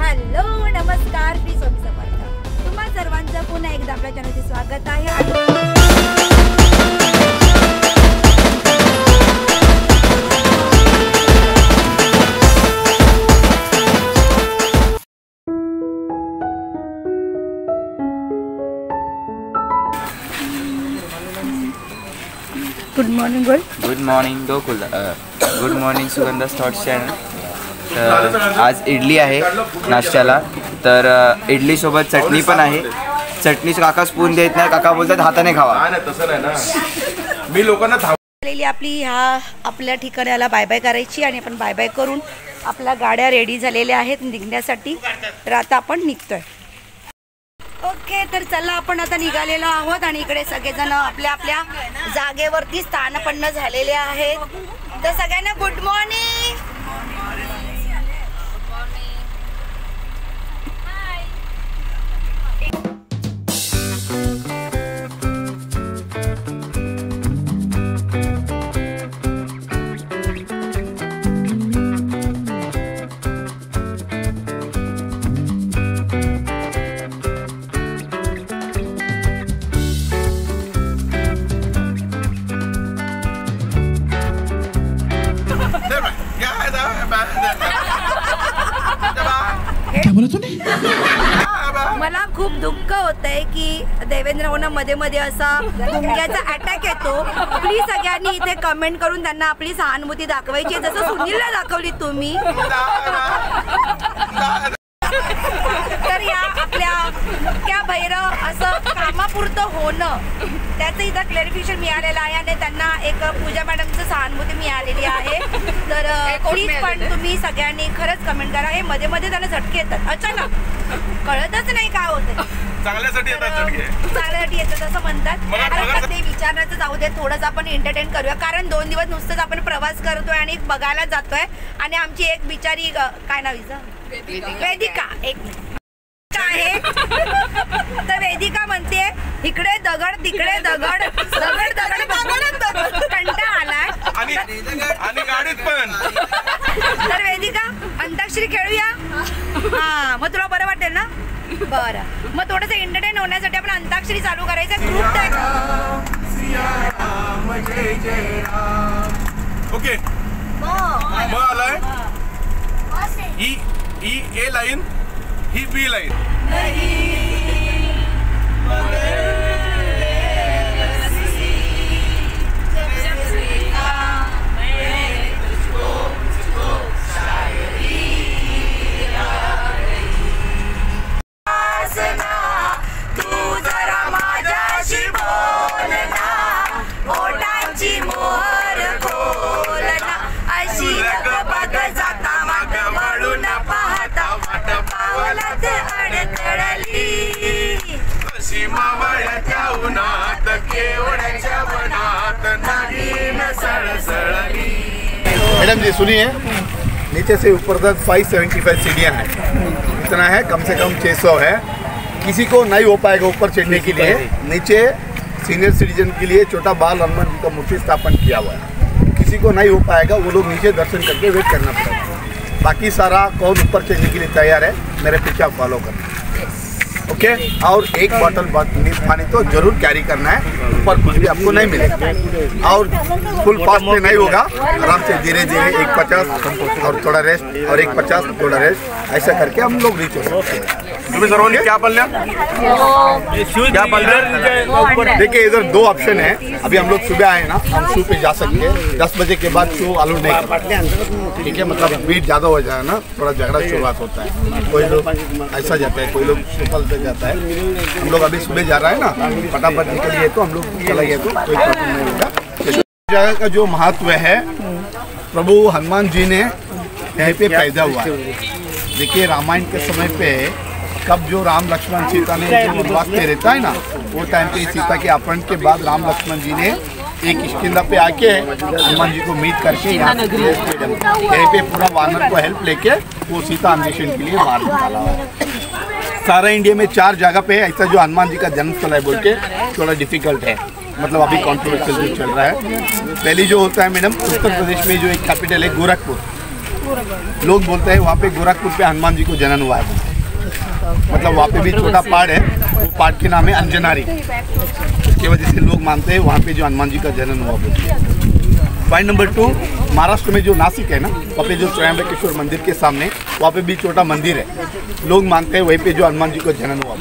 Hello नमस्कार, श्री स्वामी समर्थ. तुम्हा सर्वांचं पुन्हा एकदा आपल्या चॅनलचे स्वागत आहे. गुड मॉर्निंग बोल. Good morning Gokul. Good morning Sugandha thoughts channel. आज इडली आहे नाश्त्याला. तर इडली सोबत चटणी पण आहे. चटणी काका स्पून देत नाही, काका बोलतात हाताने खावा. तसं नाही ना, मी लोकांना आलेली आपली ह्या आपल्या ठिकाणाला बाय बाय करायची आणि आपण बाय बाय करून आपल्या गाड्या रेडी झालेल्या आहेत निघण्यासाठी. तर आता आपण निघतोय. ओके, तर चला आपण आता निघालेलो आहोत आणि इकडे सगळेजण आपल्या आपल्या जागेवरती स्थानपन्न झालेले आहेत. तर सगळ्यांना गुड मॉर्निंग. मला खूप दुःख होतंय की देवेंद्र मध्ये मध्ये असा गुंग्याचा अटॅक येतो. प्लीज सगळ्यांनी इथे कमेंट करून त्यांना आपली सहानुभूती दाखवायची, जसं सुनीलला दाखवली तुम्ही. तर या आपल्या मुख्या भैरव असं कामापुरतं होणं त्याचं इथं क्लॅरिफिकेशन मिळालेलं आहे आणि त्यांना एक पूजा मॅडमचं सहानुभूती मिळालेली आहे. तर प्लीज पण तुम्ही सगळ्यांनी खरंच कमेंट करा. हे मध्ये मध्ये त्यांना झटके येतात, अचानक कळतच नाही काय होतं. चांगल्यासाठी येतात असं म्हणतात. आता ते विचारण्याचं जाऊ दे, थोडंसं आपण एंटरटेन करूया. कारण 2 दिवस नुसतंच आपण प्रवास करतोय आणि बघायला जातोय. आणि आमची एक बिचारी काय नाव हिचं, वेदिका, एक आहे. तर वेदिका म्हणते इकडे दगड तिकडे दगड, दगड दगड दगड, कंटाळा आलाय आणि गाडीत पण. तर वेदिका अंताक्षरी खेळूया. हा, मग तुला बरं वाटेल ना? बरं, मग थोडंसं एंटरटेन होण्यासाठी आपण अंताक्षरी चालू करायचं. ग्रुप ओके, मग आलाय ही ए लाईन, ही बी लाईन. मैडम जी सुनिए, नीचे से ऊपर तक 575 सीढ़ियाँ हैं. इतना है, कम से कम 600 है. किसी को नहीं हो पाएगा ऊपर चढ़ने के लिए. नीचे सीनियर सिटीजन के लिए छोटा बाल हनुमान जी का मूर्ति स्थापन किया हुआ है. किसी को नहीं हो पाएगा वो लोग नीचे दर्शन करके वेट करना पड़ेगा. बाकी सारा कौन ऊपर चढ़ने के लिए तैयार है मेरे पीछे आप फॉलो करना. ओके, और एक बॉटल पानी तो जरूर कैरी करना है. ऊपर कुछ भी आपको नहीं मिलेगा. और फुल फास्ट में नहीं होगा, आराम से धीरे धीरे 1:50 और थोड़ा रेस्ट, और 1:50 थोड़ा रेस्ट, ऐसा करके हम लोग रीच हो सकते हैं. तुम्ही सर्वांनी क्या बोलल्या? क्या बोलल्या? देखिए इधर 2 ऑप्शन है. अभी हम लोग सुबह आए ना, हम शू पे जा सकते हैं. 10 बजे के बाद शू अलाउड नहीं करते. ठीक है, मतलब भीड़ ज़्यादा हो जाए ना, थोड़ा झगड़ा शुरुआत होता है. कोई लोग ऐसा जाते हैं, कोई लोग सुपल पे जाता है. हम लोग अभी सुबह जा रहा है ना, फटाफट निकलिए तो हम लोग चलाइए तो कोई प्रॉब्लम नहीं होगा. जगह का जो महत्व है, प्रभु हनुमान जी ने यहीं पे पैदा हुआ है. देखिए रामायण के समय पे कब जो राम लक्ष्मण सीता ने जो वनवास में रहता है ना, वो टाइम पे सीता के अपहरण के बाद राम लक्ष्मण जी ने एक किष्किंधा पे आके हनुमान जी को मीट करके यहाँ पे पूरा वानर को हेल्प लेके वो सीता अन्वेषण के लिए मार निकाला है. सारा इंडिया में 4 जगह पे है ऐसा जो हनुमान जी का जन्मस्थल है बोल के थोड़ा डिफिकल्ट है. मतलब अभी कॉन्ट्रोवर्शियल जो चल रहा है. पहली जो होता है मैडम, उत्तर प्रदेश में जो एक कैपिटल है गोरखपुर, लोग बोलते हैं वहाँ पे गोरखपुर पे हनुमान जी को जन्म हुआ है, मतलब वहाँ पे भी छोटा पहाड़ है, वो पहाड़ के नाम है अंजनारी, उसकी वजह से लोग मानते हैं वहाँ पे जो हनुमान जी का जन्म हुआ बोलते। पॉइंट नंबर 2, महाराष्ट्र में जो नासिक है ना, वहाँ पे जो त्र्यंबकेश्वर मंदिर के सामने वहाँ पे भी छोटा मंदिर है, लोग मानते हैं वहीं पे जो हनुमान जी को जन्म हुआ।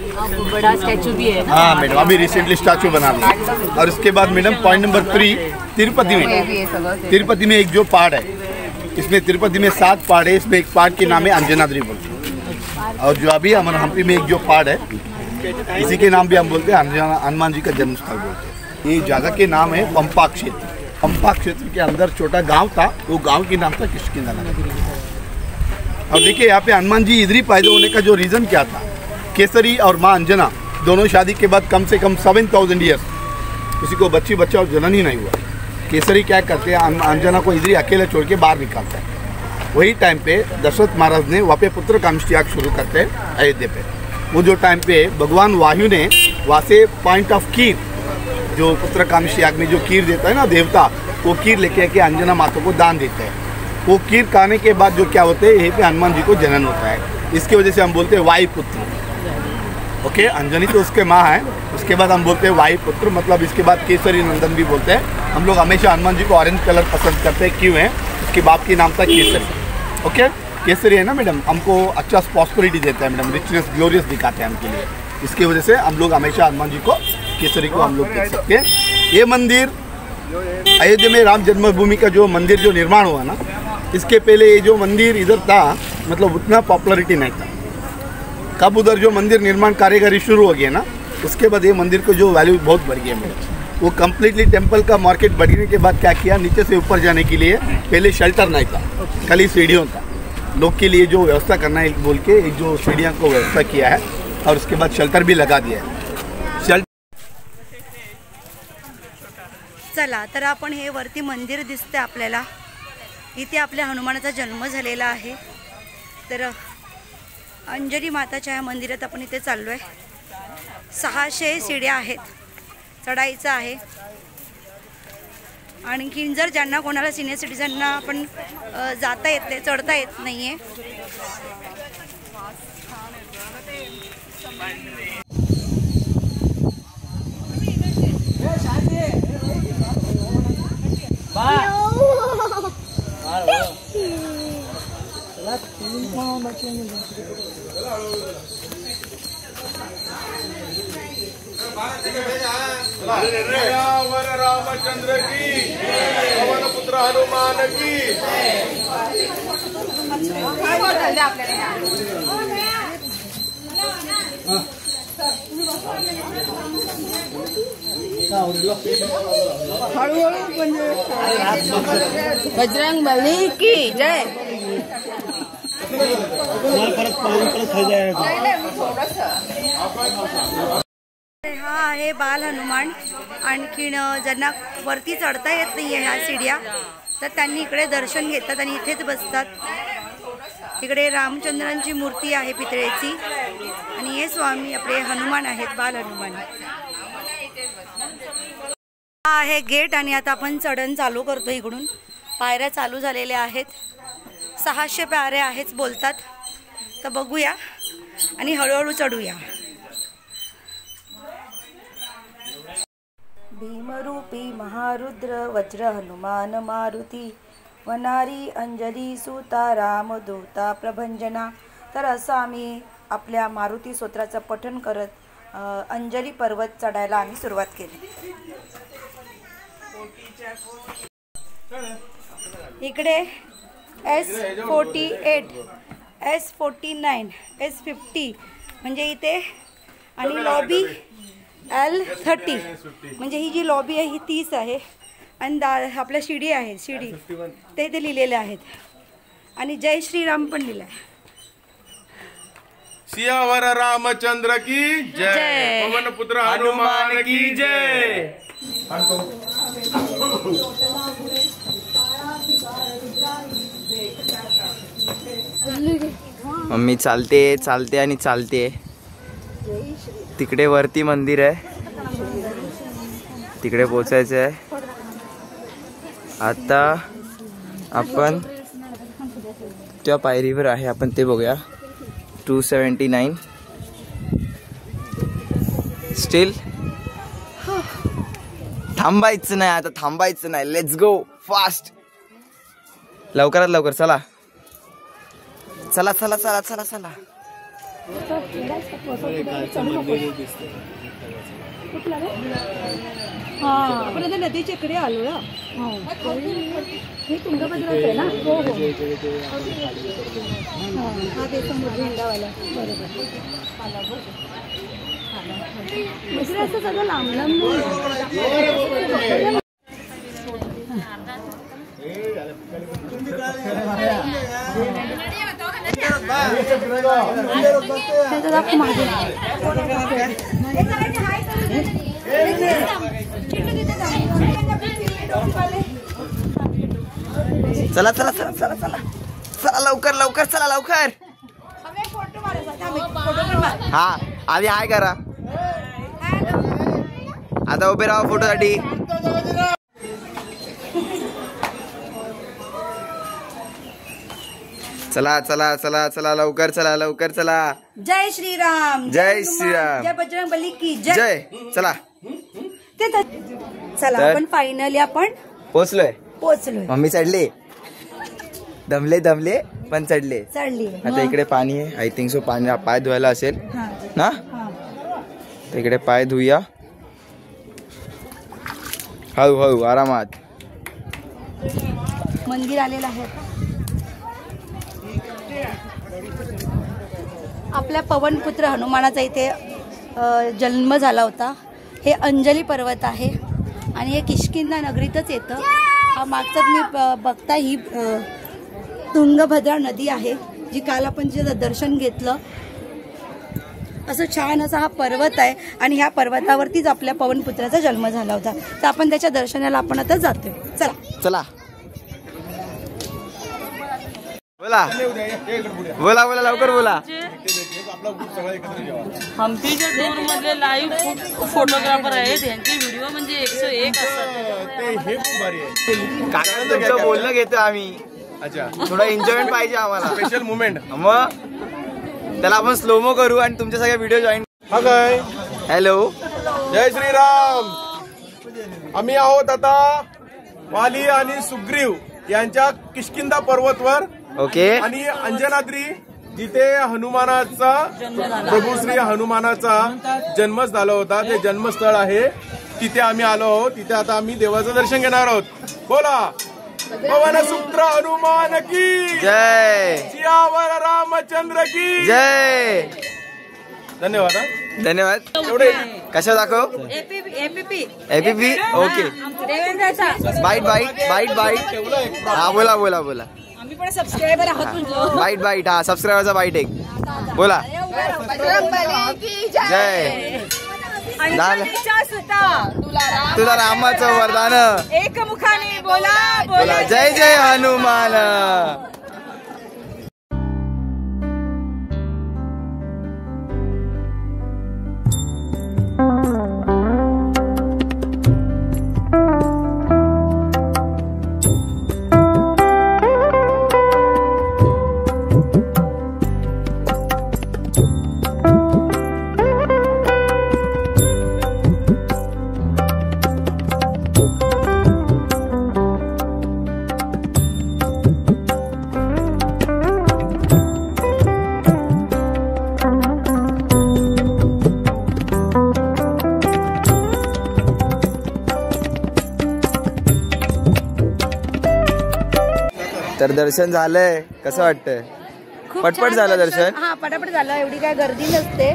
बड़ा स्टैचू भी है। हाँ मैडम, अभी रिसेंटली स्टैचू बना दिया। और उसके बाद मैडम पॉइंट नंबर 3, तिरुपति में एक जो पहाड़ है, इसमें तिरुपति में 7 पहाड़ है, इसमें एक पहाड़ के नाम है अंजनाद्री बोलते हैं। और जो अभी हमारे हम्पी में एक जो पहाड़ है, इसी के नाम भी हम बोलते हैं हनुमान जी का जन्म स्थल बोलते हैं। ये जगह के नाम है पंपा क्षेत्र। पंपा क्षेत्र के अंदर छोटा गांव था, वो गांव के नाम था किष्किंधा नगर। और देखिए यहाँ पे हनुमान जी इधर ही पैदा होने का जो रीज़न क्या था, केसरी और माँ अंजना दोनों शादी के बाद कम से कम 7000 ईयर्स किसी को बच्चा और जनन ही नहीं हुआ। केसरी क्या करते हैं, अंजना को इधर ही अकेले छोड़ के बाहर निकालते हैं। वही टाइम पे दशरथ महाराज ने वहाँ पे पुत्र कामष्टि याग शुरू करते हैं अयोध्या पे। वो जो टाइम पे भगवान वायु ने वहाँ से पॉइंट ऑफ कीर, जो पुत्र कामष्टि याग में जो कीर देता है ना देवता, वो कीर लेके आके अंजना माता को दान देते हैं। वो कीर खाने के बाद जो क्या होते हैं, यहीं पे हनुमान जी को जनन होता है। इसकी वजह से हम बोलते हैं वायुपुत्र। ओके, अंजनी तो उसके माँ है, उसके बाद हम बोलते हैं वायुपुत्र, मतलब इसके बाद केसरी नंदन भी बोलते हैं। हम लोग हमेशा हनुमान जी को ऑरेंज कलर पसंद करते हैं, क्यों है, उसके बाप के नाम था केसरी। ओके, केसरी है ना मैडम, हमको अच्छा प्रॉस्पेरिटी देता है मैडम, रिचनेस ग्लोरियस दिखाते हैं हमके लिए। इसकी वजह से हम लोग हमेशा हनुमान जी को केसरी को हम लोग देख सकते हैं। ये मंदिर अयोध्या में राम जन्मभूमि का जो मंदिर जो निर्माण हुआ ना, इसके पहले ये जो मंदिर इधर था, मतलब उतना पॉपुलरिटी नहीं था। कब उधर जो मंदिर निर्माण कारीगरी शुरू हो गया ना, उसके बाद ये मंदिर को जो वैल्यू बहुत बढ़ गया मेरा। वो कम्प्लीटली टेम्पल का मार्केट बढ़ने के बाद क्या किया, नीचे से ऊपर जाने के लिए पहले शेल्टर नहीं था, खाली सीढ़ियों था। लोग के लिए जो व्यवस्था करना है बोल के एक जो सीढ़ियों को व्यवस्था किया है, और उसके बाद शेल्टर भी लगा दिया है। चला तर आपण हे वरती मंदिर दिसते आपल्याला, इथे आपल्या हनुमानाचा जन्म झालेला आहे। तर अंजनी माताच्या या मंदिरात आपण इथे चाललो आहे। 600 सीड्या आहेत, चढायचं आहे। आणखीन जर ज्यांना कोणाला सिनियर सिटीजनना आपण जाता येत नाही, चढता येत नाहीये, रामचंद्र की, पवन पुत्र हनुमान की। बजरंग बली की जय। हा आहे बाल हनुमान। आणखीन ज्यांना वरती चढता येत नाही आहे ह्या सीड्या, तर त्यांनी इकडे दर्शन घेतात आणि इथेच बसतात। इकडे रामचंद्रांची मूर्ती आहे पितळेची, आणि हे स्वामी आपले हनुमान आहेत, बाल हनुमान। हा आहे गेट, आणि आता आपण चढण चालू करतो। इकडून पायऱ्या चालू झालेल्या आहेत, 600 पायऱ्या आहेत बोलतात, तर बघूया आणि हळूहळू चढूया। भीमरूपी महारुद्र वज्र हनुमान मारुती, वनारी अंजली सुता रामदूता प्रभंजना। तर असं आम्ही आपल्या मारुती स्तोत्राचं पठण करत अंजली पर्वत चढायला आम्ही सुरुवात केली। इकडे S48, S49, S50 म्हणजे इथे, आणि लॉबी L30 म्हणजे ही जी लॉबी आहे ही 30 आहे, आणि आपल्या शिडी आहे, शिडी ते इथे लिहिलेले आहेत, आणि जय श्रीराम पण लिहिलं आहे। सियावर रामचंद्र की जय, पवन पुत्र हनुमान की जय। मम्मी चालते चालते आणि चालते। तिकडे वरती मंदिर आहे, तिकडे पोचायचं आहे। आता आपण कोणत्या पायरीवर आहे आपण ते बघूया. 279 स्टील. थांबायचं नाही आता, थांबायचं नाही. Let's go fast. लवकरात लवकर चला चला चला चला चला चला. आपण आता नदीच्या इकडे आलो ना. हे तुंगभद्राच आहे ना. हो हो हा ते समुद्र हिंडावाला. बरोबर. दुसरं असं सगळं लांब लांब चला चला चला चला चला चला लवकर लवकर चला लवकर. हा आधी हाय करा. आता उभे राहा फोटोसाठी. चला चला चला चला लवकर चला लवकर चला. जय श्रीराम. जय श्रीराम. जय बजरंगबली की जय. जय. चला चला आपण फायनली आपण पोचलोय. पोचलोय. चढले. दमले दमले पण चढले. चढली. आता इकडे पाणी आहे. आय थिंक सो पाणी पाय धुवायला असेल ना. तर इकडे पाय धुया हळूहळू आरामात. मंदिर आलेलं आहे. आपल्या पवनपुत्र हनुमानाचा इथे जन्म झाला होता. हे अंजली पर्वत आहे आणि हे किष्किंधा नगरीतच येतं. हा मागचाच मी बघता ही तुंगभद्रा नदी आहे जी काल आपण जे दर्शन घेतलं. असं छान असा हा पर्वत आहे आणि ह्या पर्वतावरतीच आपल्या पवनपुत्राचा जन्म झाला होता. तर आपण त्याच्या दर्शनाला आपण आता जातोय. चला चला बोला बोला बोला लवकर बोला. हम्पीच्या टूर मधले लाईव्ह फोटोग्राफर आहेत. यांचे व्हिडिओ म्हणजे 101 असतात. काकांचं बोलणं घेतो आम्ही. अच्छा थोडं एन्जॉयमेंट पाहिजे आम्हाला. Special movement. मग त्याला आपण स्लोमो करू आणि तुमच्या सगळ्या व्हिडिओ जॉईन. हा काय. हॅलो जय श्रीराम. आम्ही आहोत आता वाली आणि सुग्रीव यांच्या किष्किंधा पर्वतवर. ओके. आणि अंजनाद्री जिथे हनुमानाचा प्रभू श्री हनुमानाचा जन्म झाला होता ते जन्मस्थळ आहे. तिथे आम्ही आलो आहोत. तिथे आता आम्ही देवाचं दर्शन घेणार आहोत. बोला पवनपुत्र हनुमान की जय. सियावर रामचंद्र की जय. धन्यवाद. धन्यवाद. एवढे कशा दाखव. APP APP. Okay. Byte byte byte byte. हा बोला बोला बोला. आम्ही पण सबस्क्रायबर आहोत. Byte byte. हा सबस्क्रायबरचा बाईट एक बोला. जय. तुला रामाचं वरदान. एकमुखाने बोला बोला जय जय हनुमान. तर दर्शन झालंय. कसं वाटतंय. पटपट झालं दर्शन. हा पटापट झालं. एवढी काय गर्दी नसते.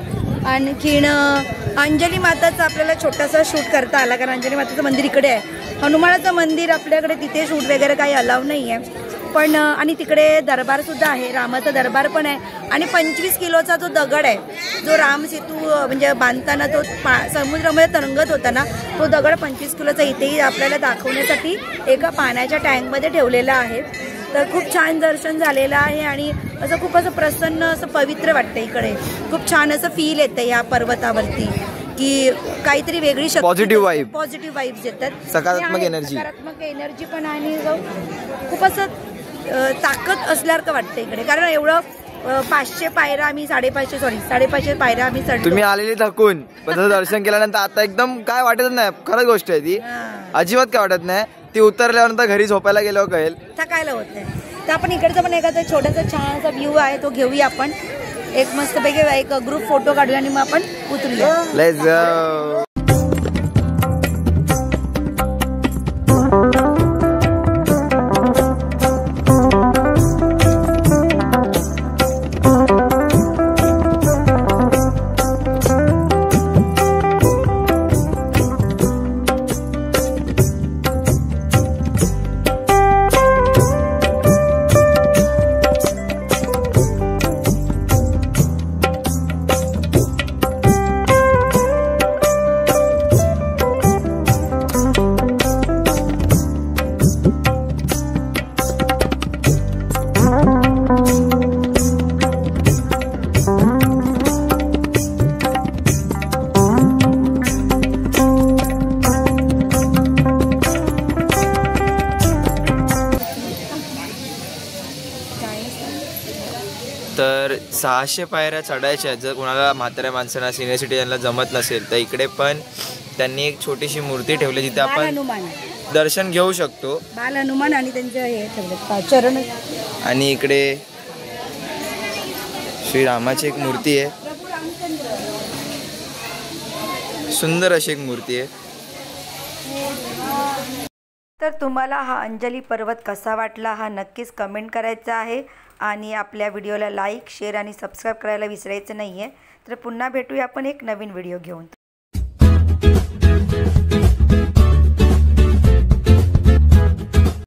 आणखीन अंजली माताचं आपल्याला छोटासा शूट करता आला कारण अंजली माताचं मंदिर इकडे आहे. हनुमानाचं मंदिर आपल्याकडे तिथे शूट वगैरे काही अलाव नाही आहे. पण आणि तिकडे दरबार सुद्धा आहे. रामाचा दरबार पण आहे. आणि 25 किलोचा जो दगड आहे जो राम सेतू म्हणजे बांधताना तो समुद्रामध्ये तरंगत होता ना तो दगड 25 किलोचा इथेही आपल्याला दाखवण्यासाठी एका पाण्याच्या टँकमध्ये ठेवलेला आहे. तर खूप छान दर्शन झालेलं आहे आणि असं खूप असं प्रसन्न असं पवित्र वाटतं. इकडे खूप छान असं फील येतं या पर्वतावरती की काहीतरी वेगळी पॉझिटिव्ह वाईब्स येतात. सकारात्मक एनर्जी पण आणि खूप असं ताकद असल्यासारखं वाटतं इकडे, कारण एवढं 500 पायऱ्या आम्ही 550 पायऱ्या आम्ही चढलो. तुम्ही आलेली थकून पण तसं दर्शन केल्यानंतर आता एकदम काय वाटत नाही. खरंच गोष्ट आहे ती, अजिबात काय वाटत नाही. ती उतरल्यानंतर घरी झोपायला गेल्यावर कळेल, थकायला होत नाही. तर आपण इकडचा पण एखादा छोटासा छानसा व्ह्यू आहे तो घेऊया आपण, एक मस्तपैकी एक ग्रुप फोटो काढूया आणि मग आपण उतरूया. Let's go. तर 600 पायऱ्या चढायच्या. जर कोणाला म्हाताऱ्या माणसांना सिनियर सिटीजनला जमत नसेल तर इकडे पण त्यांनी एक छोटीशी मूर्ती ठेवली जिथे आपण हनुमान दर्शन घेऊ शकतो. बाल हनुमान आणि त्यांचं हे ठेवलं चरण. आणि इकडे श्रीरामाची एक मूर्ती आहे, सुंदर अशी एक मूर्ती आहे. तर तुम्हाला हा अंजली पर्वत कसा वाटला हा नक्कीच कमेंट करायचा आहे आणि आपल्या व्हिडिओला लाईक, शेअर आणि सबस्क्राईब करायला विसरायचं नाही आहे. तर पुन्हा भेटूया आपण एक नवीन व्हिडिओ घेऊन.